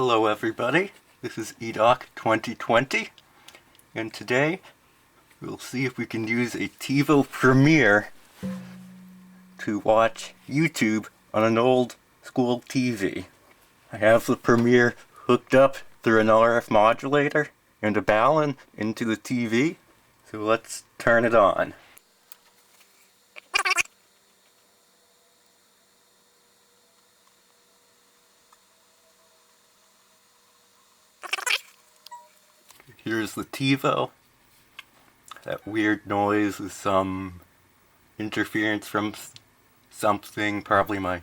Hello everybody, this is eDoc2020, and today we'll see if we can use a TiVo Premiere to watch YouTube on an old school TV. I have the Premiere hooked up through an RF modulator and a balun into the TV, so let's turn it on. Here's the TiVo. That weird noise is some interference from something, probably my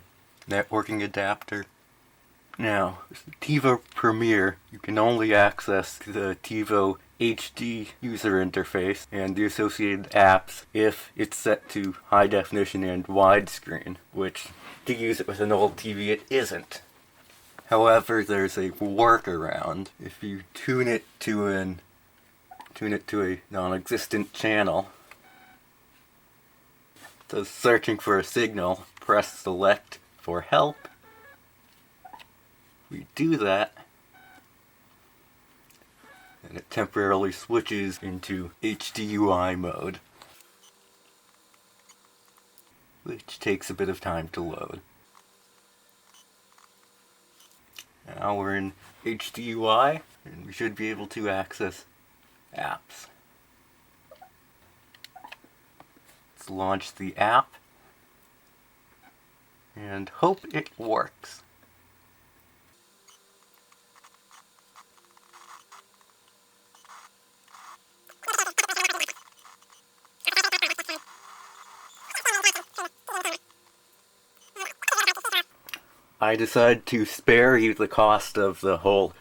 networking adapter. Now, the TiVo Premiere, you can only access the TiVo HD user interface and the associated apps if it's set to high definition and widescreen, which to use it with an old TV it isn't. However, there's a workaround. If you tune it to a non-existent channel, so searching for a signal, press select for help. We do that, and it temporarily switches into HDUI mode, which takes a bit of time to load. Now we're in HDUI, and we should be able to access apps. Let's launch the app, and hope it works. I decided to spare you the cost of the whole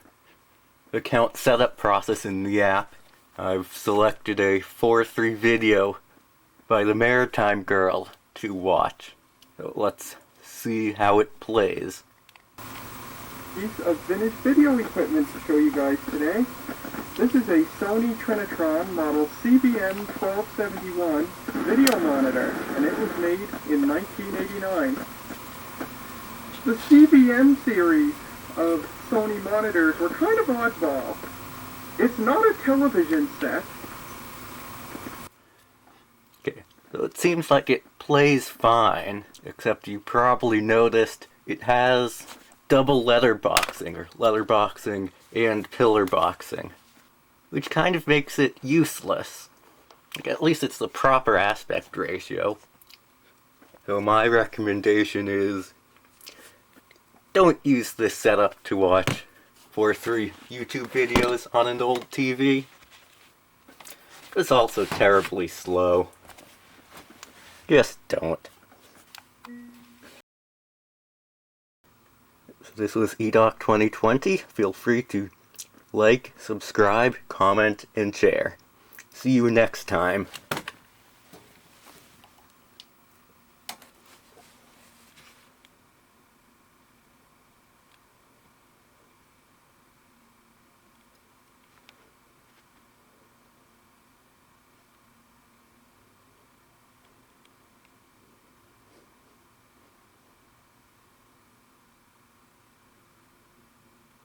account setup process in the app. I've selected a 4:3 video by the Maritime Girl to watch. So let's see how it plays. Piece of vintage video equipment to show you guys today. This is a Sony Trinitron model CBM1271 video monitor, and it was made in 1989. The CBM series of Sony monitors were kind of oddball. It's not a television set. Okay, so it seems like it plays fine, except you probably noticed it has double letterboxing, or letterboxing and pillar boxing, which kind of makes it useless. Like, at least it's the proper aspect ratio. So my recommendation is, don't use this setup to watch 4:3 YouTube videos on an old TV. It's also terribly slow. Just don't. This was eDoc2020. Feel free to like, subscribe, comment, and share. See you next time.